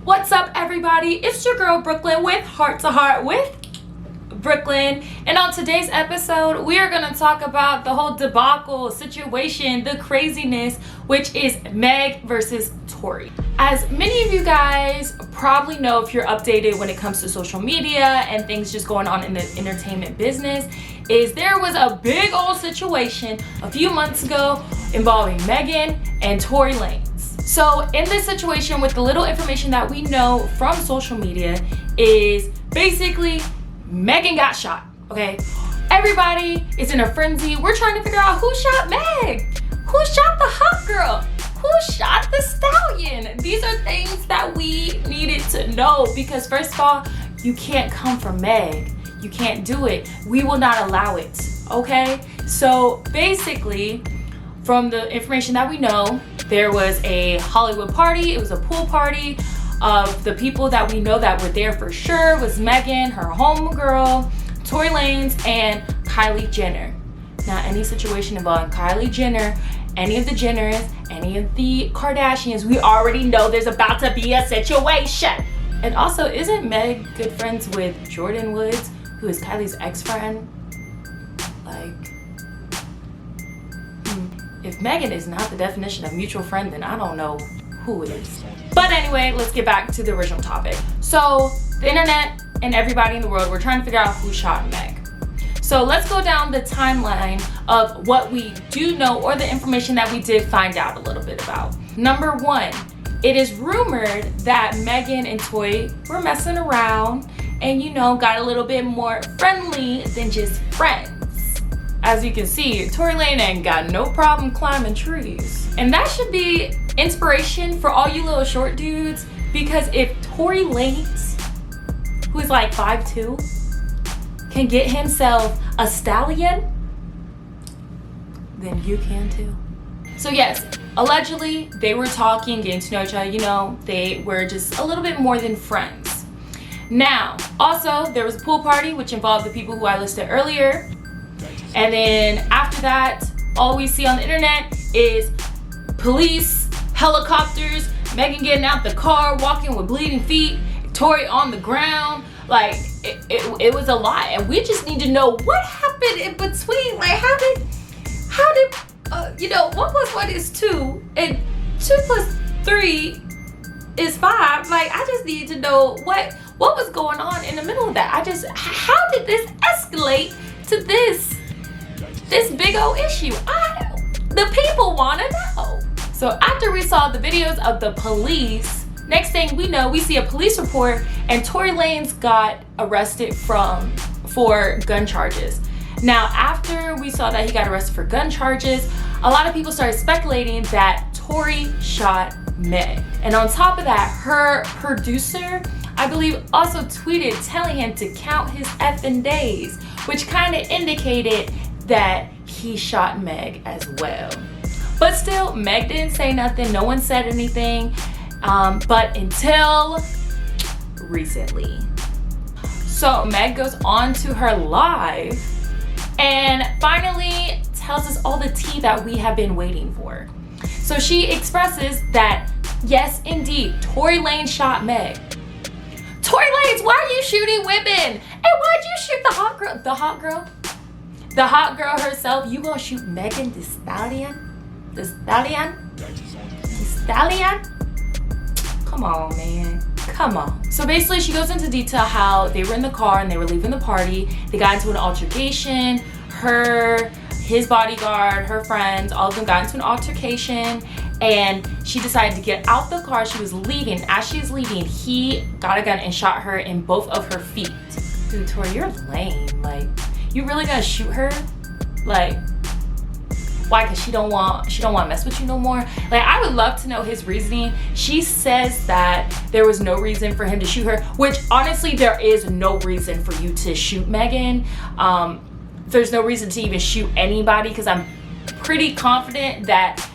What's up, everybody? It's your girl Brooklyn with Heart to Heart with Brooklyn, and on today's episode we are going to talk about the whole debacle situation, the craziness, which is Meg versus Tory. As many of you guys probably know, if you're updated when it comes to social media and things just going on in the entertainment business, is there was a big old situation a few months ago involving Megan and Tory Lanez. So in this situation, with the little information that we know from social media, is basically Megan got shot, okay? Everybody is in a frenzy. We're trying to figure out who shot Meg, who shot the hot girl, who shot the Stallion. These are things that we needed to know, because first of all, you can't come for Meg. You can't do it. We will not allow it, okay? So basically, from the information that we know, there was a Hollywood party. It was a pool party of the people that we know that were there for sure. Was Megan, her homegirl, Tory Lanez, and Kylie Jenner. Now, any situation involving Kylie Jenner, any of the Jenners, any of the Kardashians, we already know there's about to be a situation. And also, isn't Meg good friends with Jordan Woods, who is Kylie's ex-friend? If Megan is not the definition of mutual friend, then I don't know who is. But anyway, let's get back to the original topic. So the internet and everybody in the world, we're trying to figure out who shot Meg. So let's go down the timeline of what we do know, or the information that we did find out a little bit about. Number one, it is rumored that Megan and Tory were messing around and, got a little bit more friendly than just friends. As you can see, Tory Lanez ain't got no problem climbing trees. And that should be inspiration for all you little short dudes, because if Tory Lanez, who is like 5'2", can get himself a Stallion, then you can too. So yes, allegedly they were talking, getting to know each other, they were just a little bit more than friends. Now, also there was a pool party which involved the people who I listed earlier. And then after that, all we see on the internet is police, helicopters, Megan getting out the car, walking with bleeding feet, Tory on the ground. Like, it was a lot. And we just need to know what happened in between. Like, how did what plus what is 2? And 2 plus 3 is 5. Like, I just need to know what was going on in the middle of that. How did this escalate to this big old issue? The people want to know. So after we saw the videos of the police, next thing we know, we see a police report, and Tory Lanez got arrested for gun charges. Now, after we saw that he got arrested for gun charges, a lot of people started speculating that Tory shot Meg. And on top of that, her producer, I believe, also tweeted telling him to count his effing days, which kind of indicated that he shot Meg as well. But still, Meg didn't say nothing. No one said anything. But until recently. So Meg goes on to her live and finally tells us all the tea that we have been waiting for. So she expresses that, yes, indeed, Tory Lanez shot Meg. Tory Lanez, why are you shooting women? And why'd you shoot the hot girl? The hot girl herself? You gonna shoot Megan the Stallion? The Stallion? Come on, man. Come on. So basically, she goes into detail how they were in the car and they were leaving the party. They got into an altercation. His bodyguard, her friends, all of them got into an altercation. And she decided to get out the car. She was leaving. As she was leaving, he got a gun and shot her in both of her feet. Dude, Tory, you're lame. Like, you really gonna shoot her? Like, why? Because she don't want to mess with you no more? Like, I would love to know his reasoning. She says that there was no reason for him to shoot her, which honestly, there is no reason for you to shoot Megan. There's no reason to even shoot anybody, because I'm pretty confident that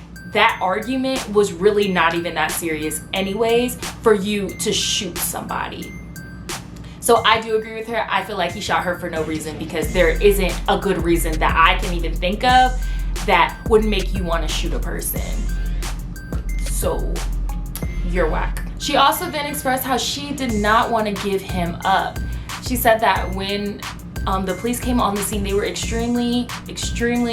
argument was really not even that serious anyways for you to shoot somebody. So I do agree with her. I feel like he shot her for no reason, because there isn't a good reason that I can even think of that would make you want to shoot a person. So you're whack. She also then expressed how she did not want to give him up. She said that when the police came on the scene, they were extremely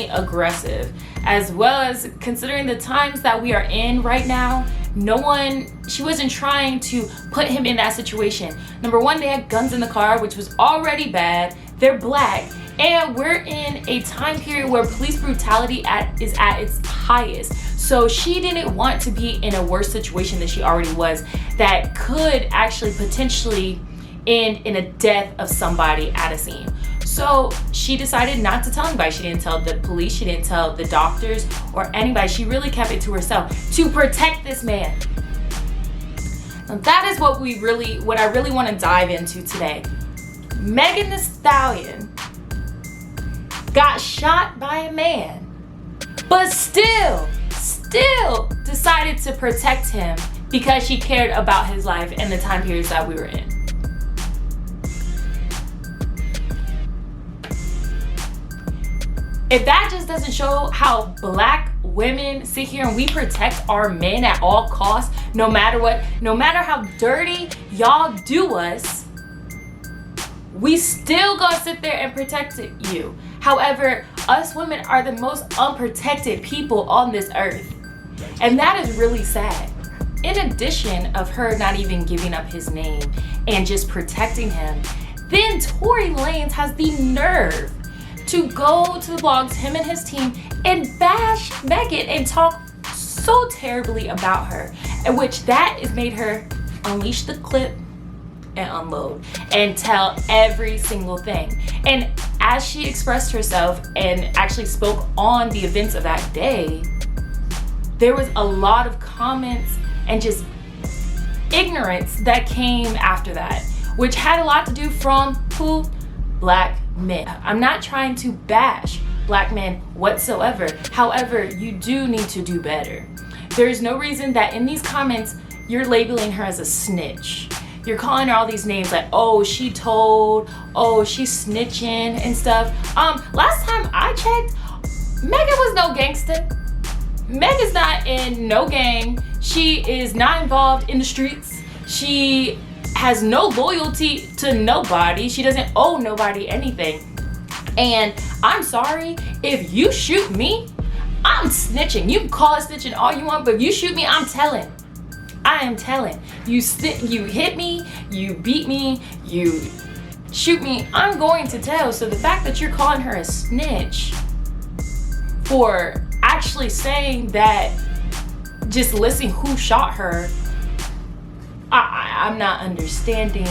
aggressive, as well as considering the times that we are in right now. She wasn't trying to put him in that situation. Number one, they had guns in the car, which was already bad. They're black, and we're in a time period where police brutality is at its highest. So she didn't want to be in a worse situation than she already was, that could actually potentially end in a death of somebody at a scene. So she decided not to tell anybody. She didn't tell the police, she didn't tell the doctors or anybody. She really kept it to herself to protect this man. Now that is what I really want to dive into today. Megan Thee Stallion got shot by a man, but still decided to protect him because she cared about his life and the time periods that we were in. If that just doesn't show how black women sit here and we protect our men at all costs, no matter what, no matter how dirty y'all do us, we still gonna sit there and protect you. However, us women are the most unprotected people on this earth. And that is really sad. In addition of her not even giving up his name and just protecting him, then Tory Lanez has the nerve to go to the blogs, him and his team, and bash Megan and talk so terribly about her, in which that has made her unleash the clip and unload and tell every single thing. And as she expressed herself and actually spoke on the events of that day, there was a lot of comments and just ignorance that came after that, which had a lot to do from who? Black men. I'm not trying to bash black men whatsoever. However, you do need to do better. There is no reason that in these comments you're labeling her as a snitch. You're calling her all these names like, oh, she told, oh, she's snitching and stuff. Last time I checked, Megan was no gangster. Megan's not in no gang. She is not involved in the streets. She has no loyalty to nobody. She doesn't owe nobody anything. And I'm sorry, if you shoot me, I'm snitching. You can call it snitching all you want, but if you shoot me, I'm telling. I am telling. You hit me, you beat me, you shoot me, I'm going to tell. So the fact that you're calling her a snitch for actually saying that, just listing who shot her, I'm not understanding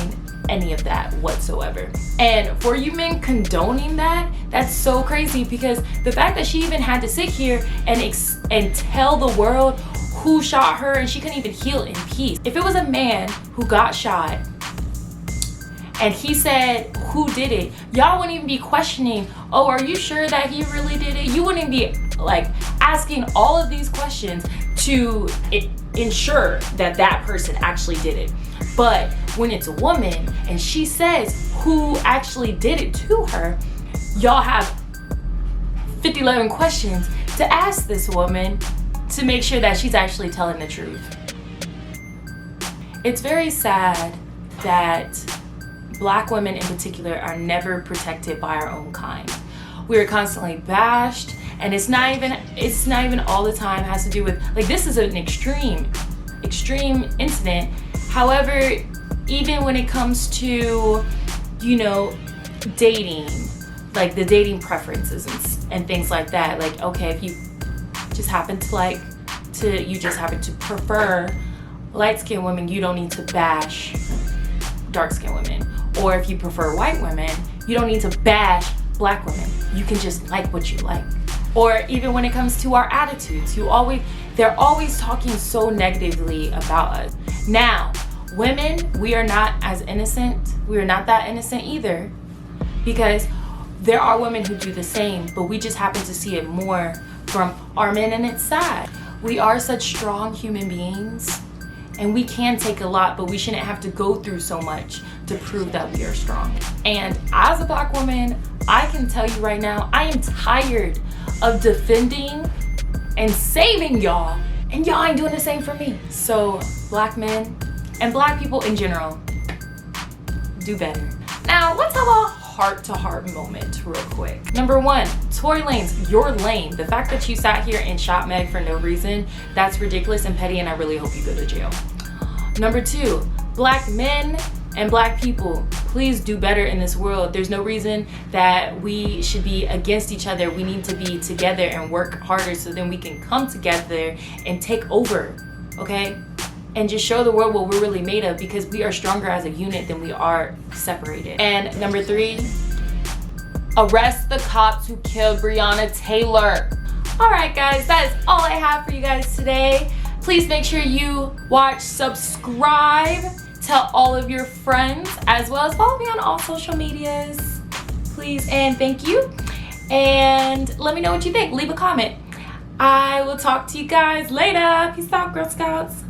any of that whatsoever. And for you men condoning that, that's so crazy, because the fact that she even had to sit here and tell the world who shot her, and she couldn't even heal in peace. If it was a man who got shot and he said who did it, y'all wouldn't even be questioning, oh, are you sure that he really did it? You wouldn't be like asking all of these questions to ensure that that person actually did it. But when it's a woman and she says who actually did it to her, y'all have 11 questions to ask this woman to make sure that she's actually telling the truth. It's very sad that Black women in particular are never protected by our own kind. We are constantly bashed, and it's not even all the time. It has to do with, like, this is an extreme incident. However, even when it comes to, you know, dating, like the dating preferences and things like that, like, okay, if you just happen to prefer light-skinned women, you don't need to bash dark-skinned women. Or if you prefer white women, you don't need to bash Black women. You can just like what you like. Or even when it comes to our attitudes, they're always talking so negatively about us. Now, women, we are not as innocent. We are not that innocent either, because there are women who do the same, but we just happen to see it more from our men, and it's sad. We are such strong human beings, and we can take a lot, but we shouldn't have to go through so much to prove that we are strong. And as a Black woman, I can tell you right now, I am tired of defending and saving y'all, and y'all ain't doing the same for me. So Black men, and Black people in general, do better. Now, let's have a heart-to-heart moment real quick. Number one, Tory Lanez, you're lame. The fact that you sat here and shot Meg for no reason, that's ridiculous and petty, and I really hope you go to jail. Number two, Black men and Black people, please do better in this world. There's no reason that we should be against each other. We need to be together and work harder so then we can come together and take over, okay? And just show the world what we're really made of, because we are stronger as a unit than we are separated. And number three, arrest the cops who killed Breonna Taylor. All right, guys, that is all I have for you guys today. Please make sure you watch, subscribe, tell all of your friends, as well as follow me on all social medias. Please and thank you. And let me know what you think. Leave a comment. I will talk to you guys later. Peace out, Girl Scouts.